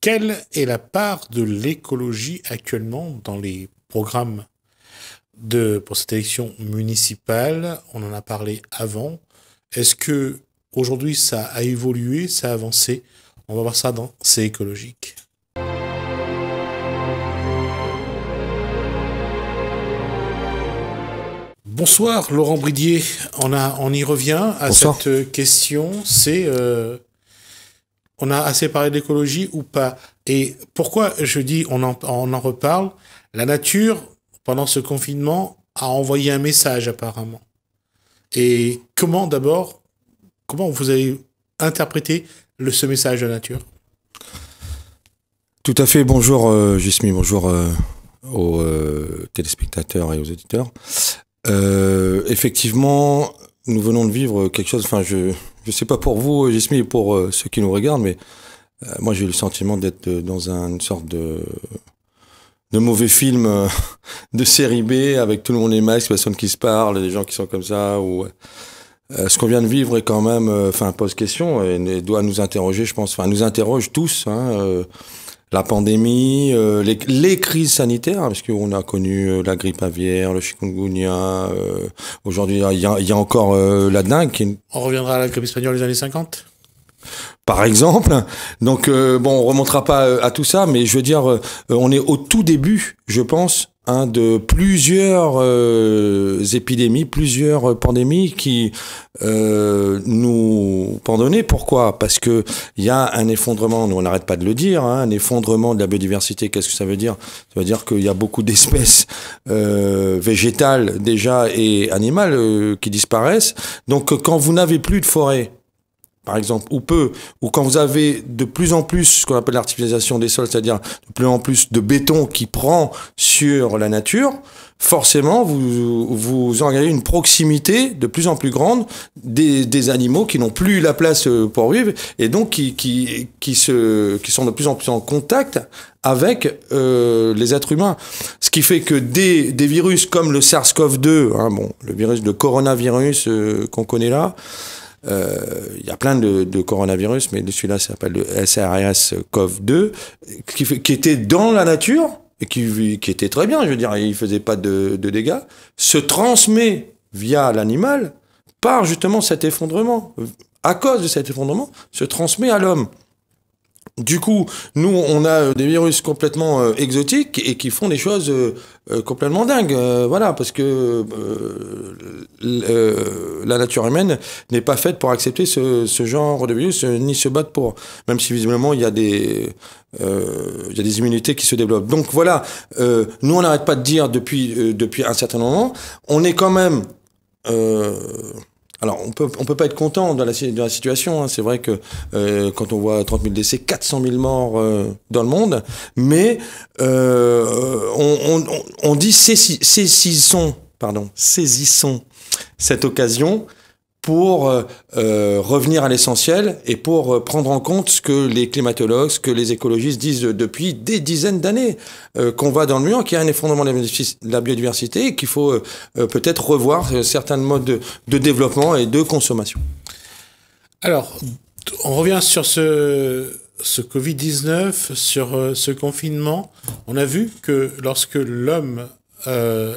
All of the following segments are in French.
Quelle est la part de l'écologie actuellement dans les programmes pour cette élection municipale? On en a parlé avant. Est-ce que aujourd'hui ça a évolué, ça a avancé? On va voir ça dans C'est écologique. Bonsoir Laurent Bridier, on y revient à Bonsoir. cette question, c'est on a assez parlé d'écologie ou pas? Et pourquoi je dis on en reparle? La nature, pendant ce confinement, a envoyé un message apparemment. Et comment vous avez interprété ce message de la nature? Tout à fait, bonjour Jusmi, bonjour aux téléspectateurs et aux auditeurs. Effectivement, nous venons de vivre quelque chose, enfin je sais pas pour vous Jusmi et pour ceux qui nous regardent, mais moi j'ai eu le sentiment d'être dans une sorte de mauvais film de série B avec tout le monde les masques, personne qui se parle, des gens qui sont comme ça, ou ce qu'on vient de vivre est quand même, pose question et doit nous interroger, je pense, nous interroge tous, la pandémie, les crises sanitaires, parce qu'on a connu la grippe aviaire, le chikungunya, aujourd'hui il y a encore la dengue. On reviendra à la grippe espagnole des années 50 ? Par exemple. Donc on remontera pas à tout ça, mais je veux dire, on est au tout début, je pense, de plusieurs épidémies, plusieurs pandémies qui nous pendonnaient. Pourquoi? Parce que il y a un effondrement, nous on n'arrête pas de le dire, un effondrement de la biodiversité. Qu'est-ce que ça veut dire? Ça veut dire qu'il y a beaucoup d'espèces végétales déjà et animales qui disparaissent. Donc quand vous n'avez plus de forêt, par exemple, ou quand vous avez de plus en plus ce qu'on appelle l'artificialisation des sols, c'est-à-dire de plus en plus de béton qui prend sur la nature, forcément, vous engagez une proximité de plus en plus grande des animaux qui n'ont plus la place pour vivre et donc qui sont de plus en plus en contact avec les êtres humains. Ce qui fait que des virus comme le SARS-CoV-2, le virus de coronavirus qu'on connaît là, il y a plein de coronavirus, mais celui-là s'appelle le SARS-CoV-2, qui était dans la nature, et qui était très bien, je veux dire, il faisait pas de dégâts, se transmet via l'animal par justement cet effondrement. À cause de cet effondrement, se transmet à l'homme. Du coup, nous, on a des virus complètement exotiques et qui font des choses complètement dingues. Voilà, parce que la nature humaine n'est pas faite pour accepter ce genre de virus, ni se battre pour. Même si visiblement, il y a des immunités qui se développent. Donc voilà, nous, on n'arrête pas de dire depuis un certain moment, on est quand même... Alors, on peut pas être content de la situation. C'est vrai que quand on voit 30 000 décès, 400 000 morts dans le monde, mais on dit saisissons cette occasion pour revenir à l'essentiel et pour prendre en compte ce que les climatologues, ce que les écologistes disent depuis des dizaines d'années, qu'on va dans le mur, qu'il y a un effondrement de la biodiversité et qu'il faut peut-être revoir certains modes de développement et de consommation. Alors, on revient sur ce Covid-19, sur ce confinement. On a vu que lorsque l'homme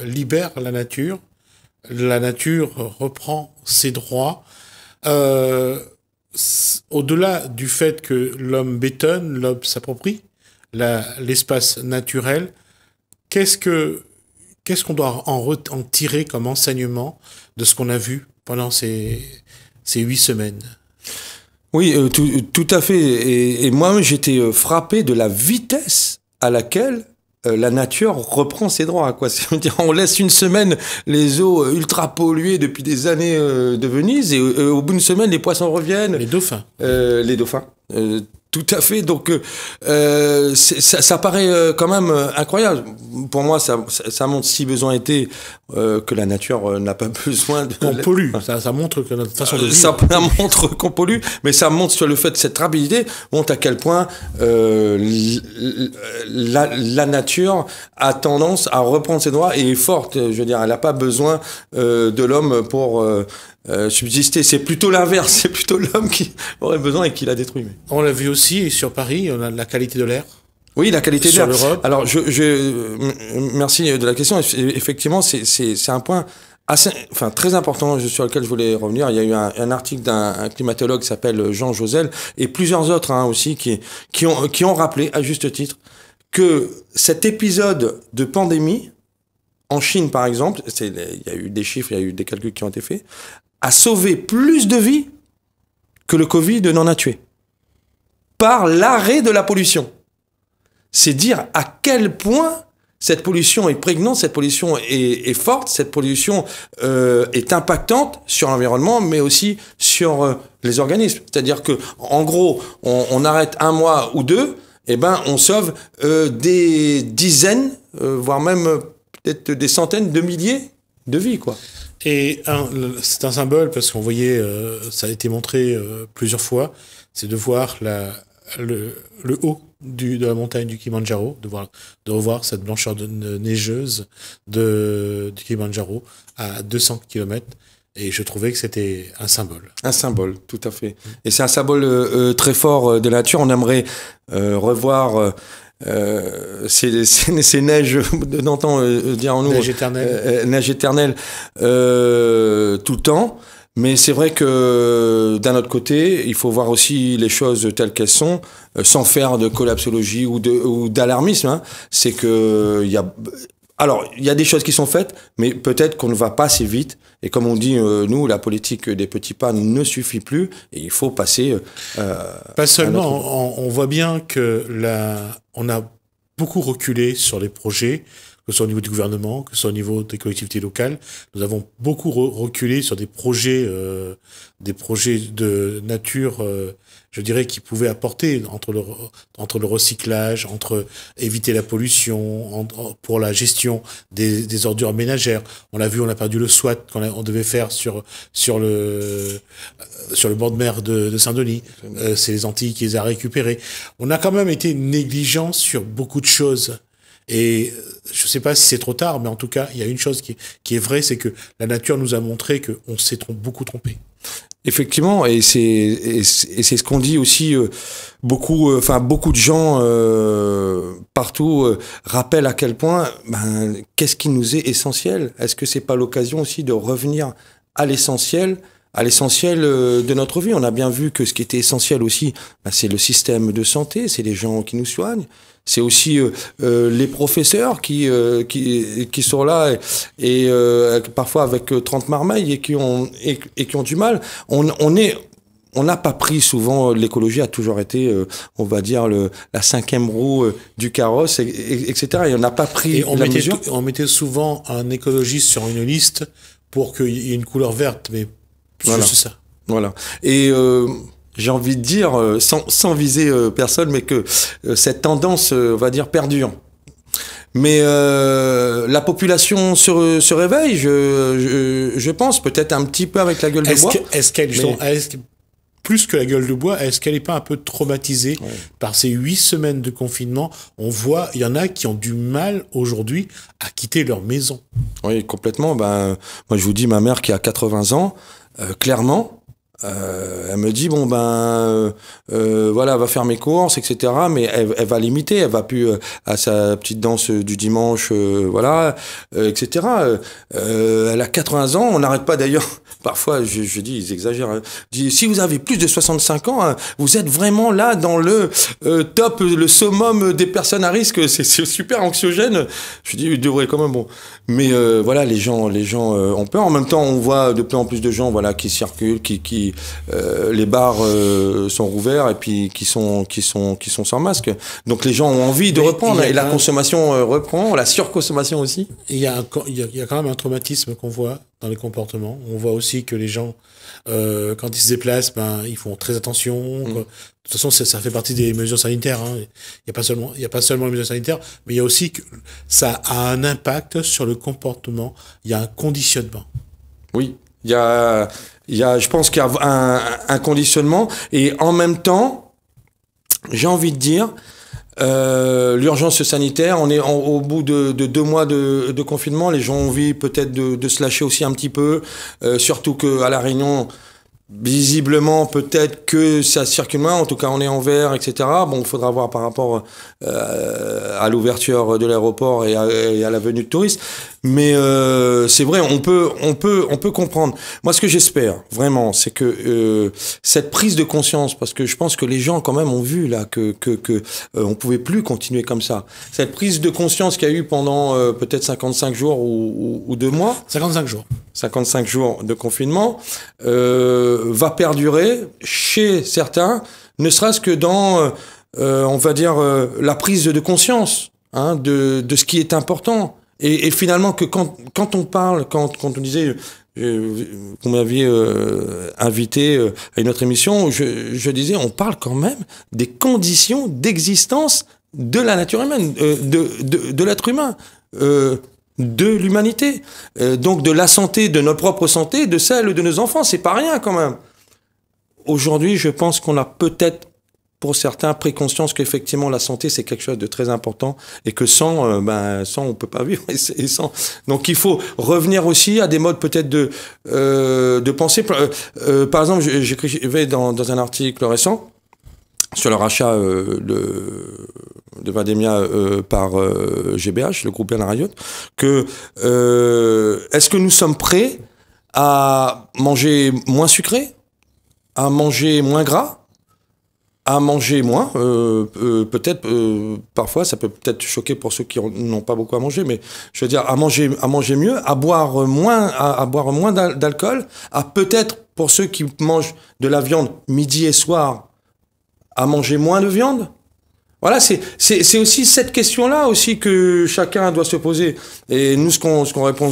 libère la nature reprend ses droits. Au-delà du fait que l'homme bétonne, l'homme s'approprie l'espace naturel, qu'est-ce qu'on doit en tirer comme enseignement de ce qu'on a vu pendant ces 8 semaines? Oui, tout à fait. Et moi, j'étais frappé de la vitesse à laquelle la nature reprend ses droits, quoi. C'est-à-dire, on laisse une semaine les eaux ultra polluées depuis des années de Venise et au bout d'une semaine, les poissons reviennent. Les dauphins. Tout à fait. Donc, ça paraît quand même incroyable. Pour moi, ça montre, si besoin était, que la nature n'a pas besoin de... Qu'on pollue. Ça montre que notre façon de vivre... Ça montre qu'on pollue, mais ça montre sur le fait de cette rapidité, montre à quel point la nature a tendance à reprendre ses droits et est forte. Je veux dire, elle n'a pas besoin de l'homme pour subsister. C'est plutôt l'inverse, c'est plutôt l'homme qui aurait besoin et qui l'a détruit. Mais... On l'a vu aussi sur Paris, on a la qualité de l'air. Oui, la qualité de sur l'air. l'Europe. Alors, merci de la question. Effectivement, c'est un point très important sur lequel je voulais revenir. Il y a eu un article d'un climatologue qui s'appelle Jean Josel et plusieurs autres aussi qui ont rappelé à juste titre que cet épisode de pandémie en Chine, par exemple, il y a eu des chiffres, il y a eu des calculs qui ont été faits, a sauvé plus de vies que le Covid n'en a tué. Par l'arrêt de la pollution. C'est dire à quel point cette pollution est prégnante, cette pollution est forte, cette pollution est impactante sur l'environnement, mais aussi sur les organismes. C'est-à-dire que, en gros, on arrête un mois ou deux, on sauve des dizaines, voire même peut-être des centaines de milliers de vies, quoi. Et c'est un symbole parce qu'on voyait, ça a été montré plusieurs fois, c'est de voir le haut de la montagne du Kilimandjaro, de revoir cette blancheur neigeuse du Kilimandjaro à 200 km. Et je trouvais que c'était un symbole. Un symbole, tout à fait. Et c'est un symbole très fort de la nature. On aimerait revoir ces neiges d'antan, dirons-nous. Neige éternelle. Neige éternelle tout le temps. Mais c'est vrai que d'un autre côté, il faut voir aussi les choses telles qu'elles sont, sans faire de collapsologie ou d'alarmisme. Hein. C'est que il y a des choses qui sont faites, mais peut-être qu'on ne va pas assez vite. Et comme on dit, nous, la politique des petits pas ne suffit plus. Et il faut passer. Pas seulement. On voit bien que on a beaucoup reculé sur les projets, que ce soit au niveau du gouvernement, que ce soit au niveau des collectivités locales. Nous avons beaucoup reculé sur des projets de nature, je dirais, qui pouvaient apporter entre le recyclage, entre éviter la pollution, pour la gestion des ordures ménagères. On l'a vu, on a perdu le SWAT qu'on devait faire sur le bord de mer de Saint-Denis. C'est les Antilles qui les a récupérés. On a quand même été négligents sur beaucoup de choses. Et je ne sais pas si c'est trop tard, mais en tout cas, il y a une chose qui est vraie, c'est que la nature nous a montré qu'on s'est beaucoup trompé. Effectivement, et c'est ce qu'on dit aussi. Beaucoup de gens partout rappellent à quel point qu'est-ce qui nous est essentiel. Est-ce que c'est pas l'occasion aussi de revenir à l'essentiel de notre vie? On a bien vu que ce qui était essentiel aussi, c'est le système de santé, c'est les gens qui nous soignent. C'est aussi les professeurs qui sont là et parfois avec 30 marmailles et qui ont du mal. On n'a pas pris souvent, l'écologie a toujours été, on va dire, la cinquième roue du carrosse, etc. Et on n'a pas pris la mesure. On mettait souvent un écologiste sur une liste pour qu'il y ait une couleur verte, mais voilà. C'est ça. Voilà. Et j'ai envie de dire, sans viser personne, mais que cette tendance, on va dire, perdure. Mais la population se réveille, je pense, peut-être un petit peu avec la gueule de bois. Plus que la gueule de bois, est-ce qu'elle n'est pas un peu traumatisée par ces 8 semaines de confinement? On voit, il y en a qui ont du mal aujourd'hui à quitter leur maison. Oui, complètement. Moi, je vous dis, ma mère qui a 80 ans, clairement, elle me dit voilà, elle va faire mes courses, etc. Mais elle va limiter, elle va plus à sa petite danse du dimanche, voilà, etc. Elle a 80 ans, on n'arrête pas d'ailleurs. Parfois, je dis, ils exagèrent. Hein. Je dis, si vous avez plus de 65 ans, vous êtes vraiment là dans le top, le summum des personnes à risque. C'est super anxiogène. Je dis, il devrait quand même bon. Mais voilà, les gens ont peur. En même temps, on voit de plus en plus de gens, voilà, qui circulent, les bars sont rouverts et puis qui sont sans masque. Donc les gens ont envie de reprendre et la consommation reprend, la surconsommation aussi. Il y a quand même un traumatisme qu'on voit dans les comportements. On voit aussi que les gens, quand ils se déplacent, ils font très attention. De toute façon, ça fait partie des mesures sanitaires. Hein. Il y a pas seulement les mesures sanitaires, mais il y a aussi que ça a un impact sur le comportement. Il y a un conditionnement. Oui, je pense qu'il y a un conditionnement et en même temps, j'ai envie de dire, l'urgence sanitaire. On est au bout de 2 mois de confinement. Les gens ont envie peut-être de se lâcher aussi un petit peu, surtout que à La Réunion, visiblement, peut-être que ça circule moins. En tout cas, on est en vert, etc. Bon, il faudra voir par rapport à l'ouverture de l'aéroport et à la venue de touristes. Mais c'est vrai, on peut comprendre. Moi, ce que j'espère vraiment, c'est que cette prise de conscience, parce que je pense que les gens quand même ont vu là que on pouvait plus continuer comme ça. Cette prise de conscience qu'il y a eu pendant peut-être 55 jours ou 2 mois. 55 jours. 55 jours de confinement va perdurer chez certains, ne serait-ce que dans, on va dire, la prise de conscience de ce qui est important. Et finalement, que quand on parle, quand on disait qu'on m'avait invité à une autre émission, je disais, on parle quand même des conditions d'existence de la nature humaine, de l'être humain. De l'humanité, donc de la santé, de notre propre santé, de celle de nos enfants, c'est pas rien quand même. Aujourd'hui, je pense qu'on a peut-être, pour certains, pris conscience qu'effectivement la santé c'est quelque chose de très important et que sans on peut pas vivre. Et sans. Donc il faut revenir aussi à des modes peut-être de pensée. Par exemple, j'écrivais dans un article récent sur le rachat de Vademia par GBH, le groupe Bernard Ayotte, que est-ce que nous sommes prêts à manger moins sucré, à manger moins gras, à manger moins, peut-être parfois ça peut peut-être choquer pour ceux qui n'ont pas beaucoup à manger, mais je veux dire à manger mieux, à boire moins d'alcool, à peut-être pour ceux qui mangent de la viande midi et soir, à manger moins de viande. Voilà, c'est aussi cette question-là aussi que chacun doit se poser. Et nous, ce qu'on répond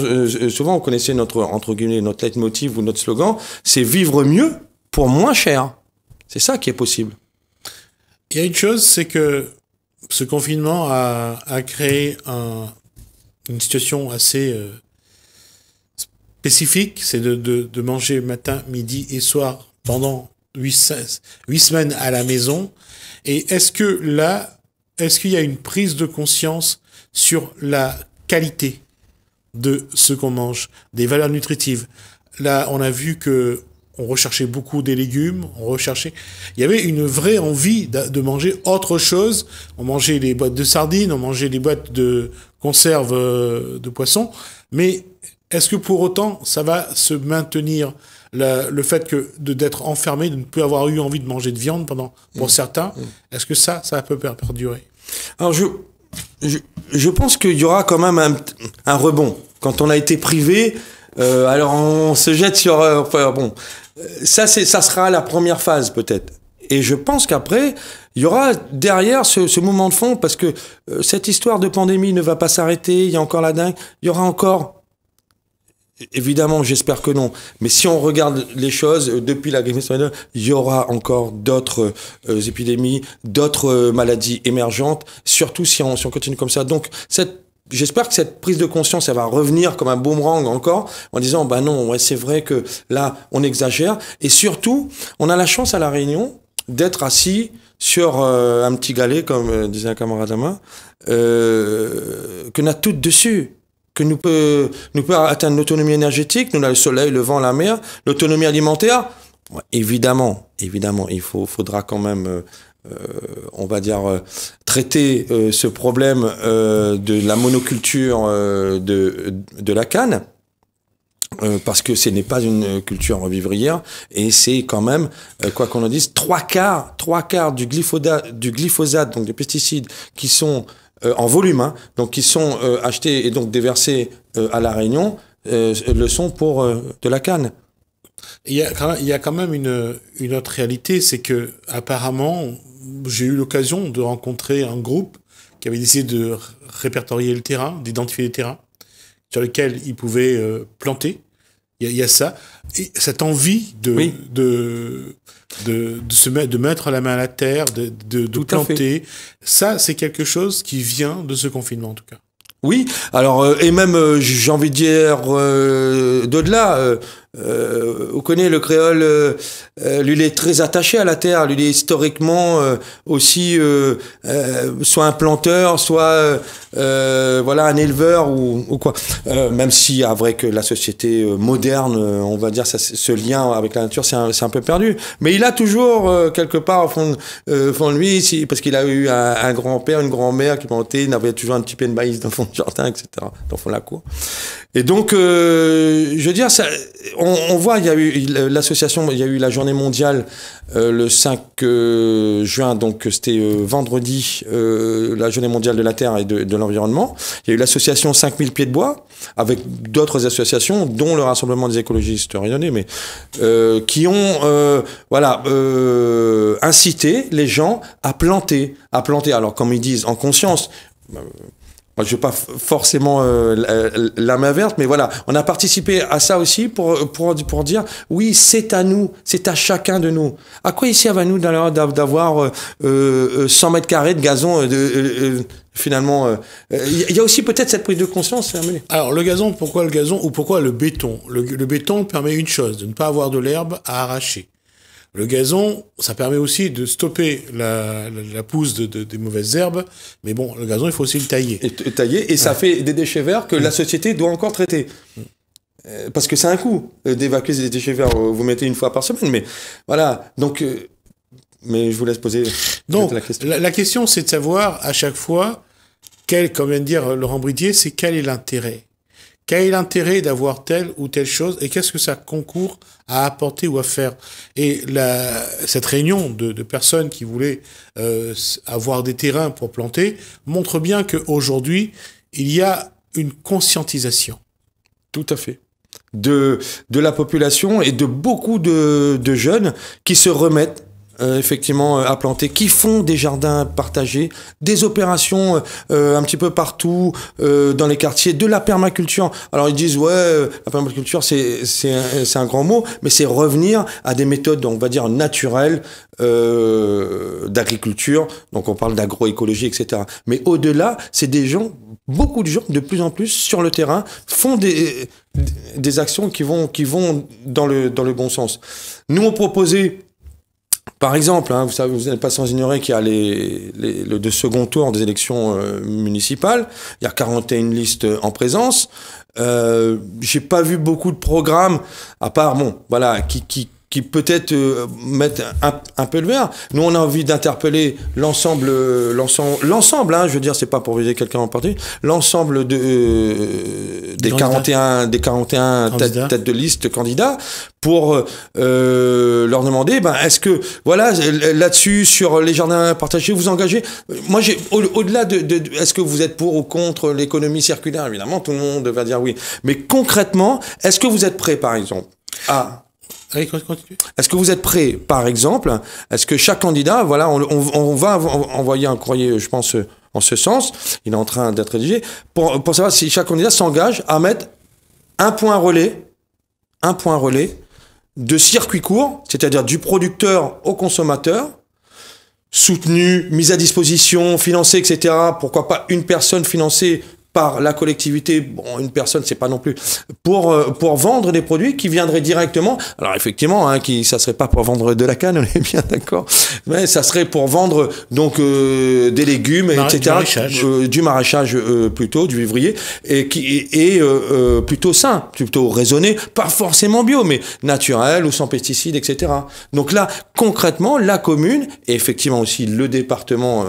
souvent, vous connaissez notre, entre guillemets, notre leitmotiv ou notre slogan, c'est vivre mieux pour moins cher. C'est ça qui est possible. Il y a une chose, c'est que ce confinement a créé une situation assez spécifique, c'est de manger matin, midi et soir pendant 8 semaines à la maison. Et est-ce qu'il y a une prise de conscience sur la qualité de ce qu'on mange, des valeurs nutritives? Là, on a vu que on recherchait beaucoup des légumes, il y avait une vraie envie de manger autre chose. On mangeait les boîtes de sardines, on mangeait les boîtes de conserve de poissons. Mais est-ce que pour autant, ça va se maintenir le fait d'être enfermé, de ne plus avoir eu envie de manger de viande pour certains, est-ce que ça peut perdurer? Alors je pense qu'il y aura quand même un rebond. Quand on a été privé, alors on se jette sur... ça sera la première phase peut-être. Et je pense qu'après, il y aura derrière ce mouvement de fond, parce que cette histoire de pandémie ne va pas s'arrêter, il y a encore la dingue, il y aura encore... Évidemment, j'espère que non. Mais si on regarde les choses, depuis la grippe espagnole, il y aura encore d'autres épidémies, d'autres maladies émergentes, surtout si on continue comme ça. Donc, j'espère que cette prise de conscience, elle va revenir comme un boomerang encore, en disant, non, ouais, c'est vrai que là, on exagère. Et surtout, on a la chance à La Réunion d'être assis sur un petit galet, comme disait un camarade à moi, que n'a tout dessus. Que nous peut atteindre l'autonomie énergétique, nous on a le soleil, le vent, la mer, l'autonomie alimentaire. Ouais, évidemment, il faudra quand même, on va dire, traiter ce problème de la monoculture de la canne, parce que ce n'est pas une culture vivrière, et c'est quand même, quoi qu'on en dise, trois quarts du glyphosate, donc des pesticides qui sont en volume, donc qui sont achetés et donc déversés à La Réunion, le sont pour de la canne. Il y a quand même une autre réalité, c'est que apparemment, j'ai eu l'occasion de rencontrer un groupe qui avait décidé de répertorier le terrain, d'identifier les terrains sur lesquels ils pouvaient planter. Il y a ça, et cette envie de mettre la main à la terre, de planter. Ça, c'est quelque chose qui vient de ce confinement, en tout cas. Oui, alors, et même, j'ai envie de dire, d'au-delà, vous connaissez le créole, lui il est très attaché à la terre, lui il est historiquement aussi soit un planteur, soit voilà un éleveur ou quoi. Même si vrai que la société moderne, on va dire, ça, ce lien avec la nature, c'est un peu perdu. Mais il a toujours quelque part au fond de lui, parce qu'il a eu un grand-père, une grand-mère qui plantait, il avait toujours un petit peu de maïs dans le fond du jardin, etc., dans le fond de la cour. Et donc, je veux dire, ça, on voit, il y a eu l'association, il y a eu la journée mondiale le 5 juin, donc c'était vendredi, la journée mondiale de la Terre et de l'environnement. Il y a eu l'association 5000 pieds de bois, avec d'autres associations, dont le Rassemblement des écologistes rayonnés, mais qui ont incité les gens à planter. Alors, comme ils disent, en conscience. Moi, je veux pas forcément la main verte, mais voilà, on a participé à ça aussi pour dire oui, c'est à nous, c'est à chacun de nous. À quoi il sert à nous d'avoir 100 mètres carrés de gazon finalement, il y a aussi peut-être cette prise de conscience. Alors le gazon, pourquoi le gazon ou pourquoi le béton? Le béton permet une chose, de ne pas avoir de l'herbe à arracher. Le gazon, ça permet aussi de stopper la pousse des mauvaises herbes, mais bon, le gazon, il faut aussi le tailler. Et ça fait des déchets verts que la société doit encore traiter. Parce que c'est un coût d'évacuer des déchets verts. Vous mettez une fois par semaine, mais voilà. Donc, mais je vous laisse poser la question. La question, c'est de savoir à chaque fois, comme vient de dire Laurent Bridier, c'est quel est l'intérêt. Quel est l'intérêt d'avoir telle ou telle chose et qu'est-ce que ça concourt à apporter ou à faire? Et cette réunion de personnes qui voulaient avoir des terrains pour planter montre bien qu'aujourd'hui, il y a une conscientisation. Tout à fait. De la population et de beaucoup de jeunes qui se remettent effectivement à planter, qui font des jardins partagés, des opérations un petit peu partout dans les quartiers, de la permaculture. Alors ils disent ouais, la permaculture c'est un grand mot, mais c'est revenir à des méthodes, on va dire naturelles d'agriculture. Donc on parle d'agroécologie, etc. Mais au-delà, c'est des gens, beaucoup de gens, de plus en plus sur le terrain, font des actions qui vont dans le bon sens. Nous on proposait. Par exemple, vous savez, vous n'êtes pas sans ignorer qu'il y a le second tour des élections municipales. Il y a 41 listes en présence. J'ai pas vu beaucoup de programmes, à part, qui peut-être mettent un peu le vert. Nous, on a envie d'interpeller l'ensemble, je veux dire, c'est pas pour viser quelqu'un en particulier, l'ensemble des 41 têtes de liste candidats pour leur demander, est-ce que, voilà, là-dessus, sur les jardins partagés, vous engagez. Moi, au-delà est-ce que vous êtes pour ou contre l'économie circulaire? Évidemment, tout le monde va dire oui. Mais concrètement, est-ce que vous êtes prêt, par exemple, est-ce que vous êtes prêt, par exemple, est-ce que chaque candidat, voilà, on va envoyer un courrier, je pense, en ce sens, il est en train d'être rédigé, pour savoir si chaque candidat s'engage à mettre un point relais de circuit court, c'est-à-dire du producteur au consommateur, soutenu, mis à disposition, financé, etc. Pourquoi pas une personne financée par la collectivité, bon, une personne, c'est pas non plus, pour vendre des produits qui viendraient directement. Alors effectivement, ça serait pas pour vendre de la canne, on est bien d'accord, mais ça serait pour vendre donc des légumes, etc. Du maraîchage plutôt, du vivrier, et qui est plutôt sain, plutôt raisonné, pas forcément bio, mais naturel ou sans pesticides, etc. Donc là, concrètement, la commune et effectivement aussi le département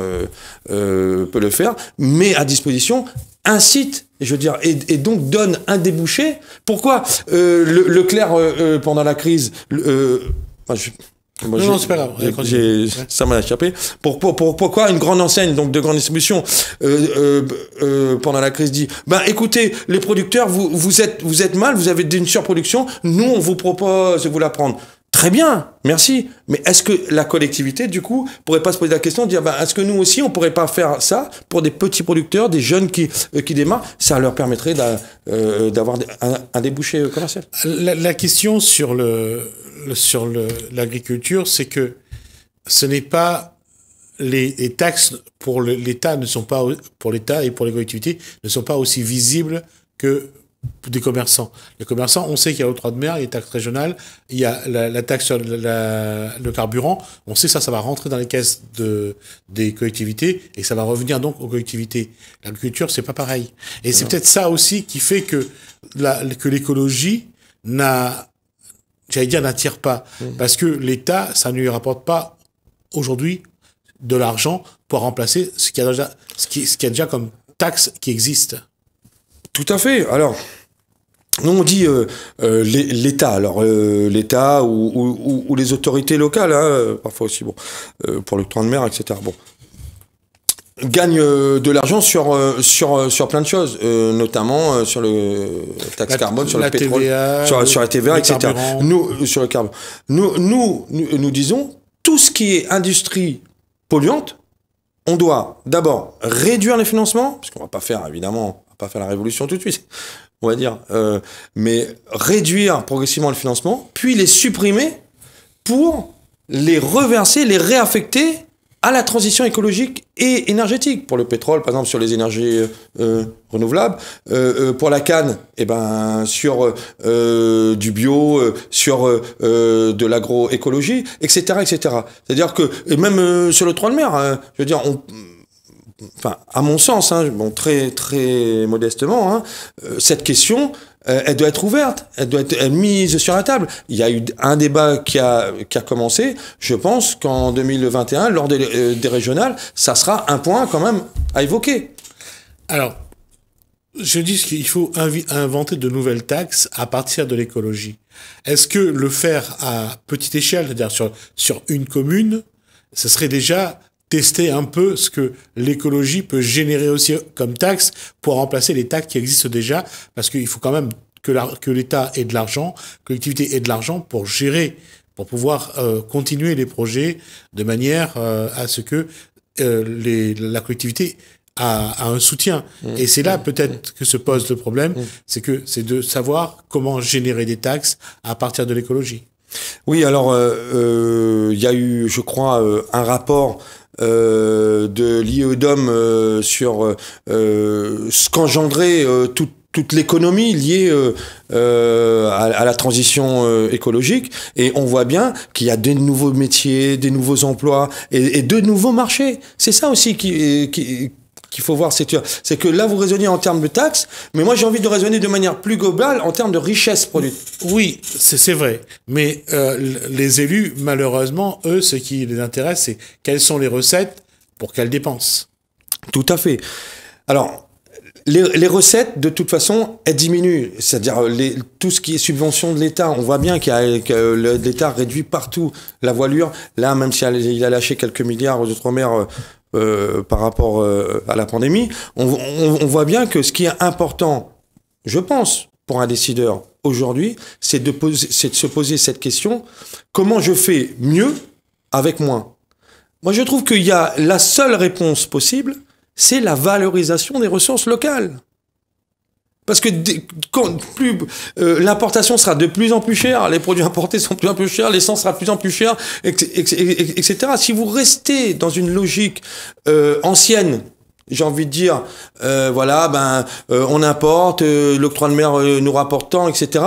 peut le faire, met à disposition incite, je veux dire, et donc donne un débouché. Pourquoi Leclerc, pendant la crise... non, c'est pas grave. Ça m'a échappé. Pourquoi une grande enseigne, donc de grande distribution, pendant la crise dit, écoutez, les producteurs, vous êtes mal, vous avez une surproduction, nous on vous propose de vous la prendre. Très bien, merci. Mais est-ce que la collectivité, du coup, pourrait pas se poser la question de dire, est-ce que nous aussi, on pourrait pas faire ça pour des petits producteurs, des jeunes qui démarrent? Ça leur permettrait d'avoir un débouché commercial. La question sur l'agriculture, c'est que ce n'est pas les taxes pour l'État ne sont pas pour l'État et pour les collectivités ne sont pas aussi visibles que des commerçants. Les commerçants, on sait qu'il y a l'octroi de mer, il y a les taxes régionales, il y a la taxe sur le carburant. On sait ça va rentrer dans les caisses des collectivités et ça va revenir donc aux collectivités. L'agriculture, c'est pas pareil. Et c'est peut-être ça aussi qui fait que l'écologie n'attire pas. Parce que l'État, ça ne lui rapporte pas aujourd'hui de l'argent pour remplacer ce qu'il y a déjà comme taxe qui existe. Tout à fait. Alors, nous on dit l'État. Alors l'État ou les autorités locales, hein, parfois aussi, bon, pour l'octroi de mer, etc. Bon, gagnent de l'argent sur plein de choses, notamment sur le taxe carbone, sur le pétrole, TVA, sur la TVA, etc. Carburant. Nous sur le carbone. Nous disons tout ce qui est industrie polluante. On doit d'abord réduire les financements, parce qu'on va pas faire, évidemment, pas faire la révolution tout de suite, on va dire, mais réduire progressivement le financement, puis les supprimer pour les reverser, les réaffecter à la transition écologique et énergétique. Pour le pétrole, par exemple, sur les énergies renouvelables, pour la canne, sur du bio, sur de l'agroécologie, etc., etc. C'est-à-dire que, et même sur le l'octroi de mer, je veux dire, enfin, à mon sens, bon, très très modestement, cette question, elle doit être ouverte, elle doit être mise sur la table. Il y a eu un débat qui a commencé. Je pense qu'en 2021, lors des régionales, ça sera un point quand même à évoquer. Alors, je dis qu'il faut inventer de nouvelles taxes à partir de l'écologie. Est-ce que le faire à petite échelle, c'est-à-dire sur une commune, ce serait déjà tester un peu ce que l'écologie peut générer aussi comme taxe pour remplacer les taxes qui existent déjà, parce qu'il faut quand même que l'État ait de l'argent, que l'activité ait de l'argent pour gérer, pour pouvoir continuer les projets de manière à ce que la collectivité a un soutien. Et c'est là peut-être que se pose le problème, c'est de savoir comment générer des taxes à partir de l'écologie. Oui, alors il y a eu, je crois, un rapport de l'IEDOM sur ce qu'engendrait toute l'économie liée à la transition écologique, et on voit bien qu'il y a des nouveaux métiers, des nouveaux emplois et de nouveaux marchés. C'est ça aussi qu'il faut voir, c'est que là vous raisonnez en termes de taxes, mais moi j'ai envie de raisonner de manière plus globale en termes de richesse produite. Oui, c'est vrai, mais les élus, malheureusement, eux, ce qui les intéresse, c'est quelles sont les recettes pour qu'elles dépensent. Tout à fait. Alors, les recettes, de toute façon, elles diminuent. C'est-à-dire, tout ce qui est subvention de l'État, on voit bien que l'État réduit partout la voilure. Là, même si il a lâché quelques milliards aux Outre-mer par rapport à la pandémie, on voit bien que ce qui est important, je pense, pour un décideur aujourd'hui, c'est de se poser cette question: comment je fais mieux avec moins? Moi, je trouve qu'il y a la seule réponse possible, c'est la valorisation des ressources locales. Parce que l'importation sera de plus en plus chère, les produits importés sont de plus en plus chers, l'essence sera de plus en plus chère, etc. Si vous restez dans une logique ancienne, j'ai envie de dire, on importe, l'octroi de mer nous rapporte tant, etc.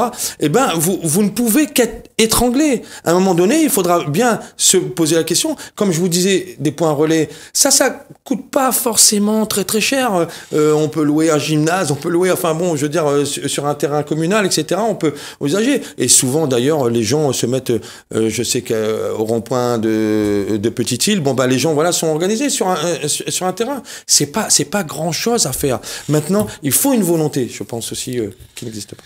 Vous ne pouvez qu'être étranglé. À un moment donné, il faudra bien se poser la question. Comme je vous disais, des points relais, ça coûte pas forcément très très cher. On peut louer un gymnase, on peut louer, sur un terrain communal, etc. On peut envisager. Et souvent, d'ailleurs, les gens se mettent, je sais qu'au rond-point de Petite-Île, les gens, sont organisés sur un terrain. C'est pas grand-chose à faire. Maintenant, il faut une volonté, je pense aussi, qui n'existe pas.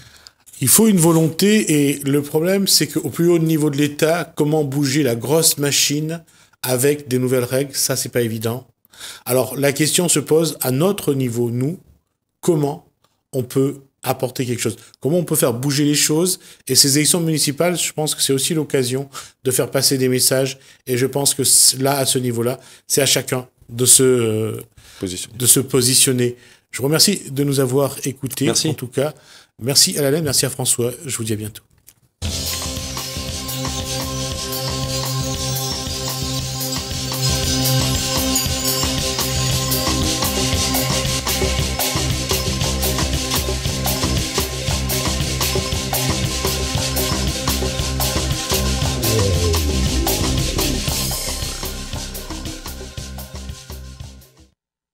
Il faut une volonté, et le problème, c'est qu'au plus haut niveau de l'État, comment bouger la grosse machine avec des nouvelles règles, ça, c'est pas évident. Alors, la question se pose à notre niveau, nous, comment on peut apporter quelque chose? Comment on peut faire bouger les choses? Et ces élections municipales, je pense que c'est aussi l'occasion de faire passer des messages, et je pense que là, à ce niveau-là, c'est à chacun de se positionner. Je vous remercie de nous avoir écoutés. Merci. En tout cas, merci à Alain, merci à François. Je vous dis à bientôt.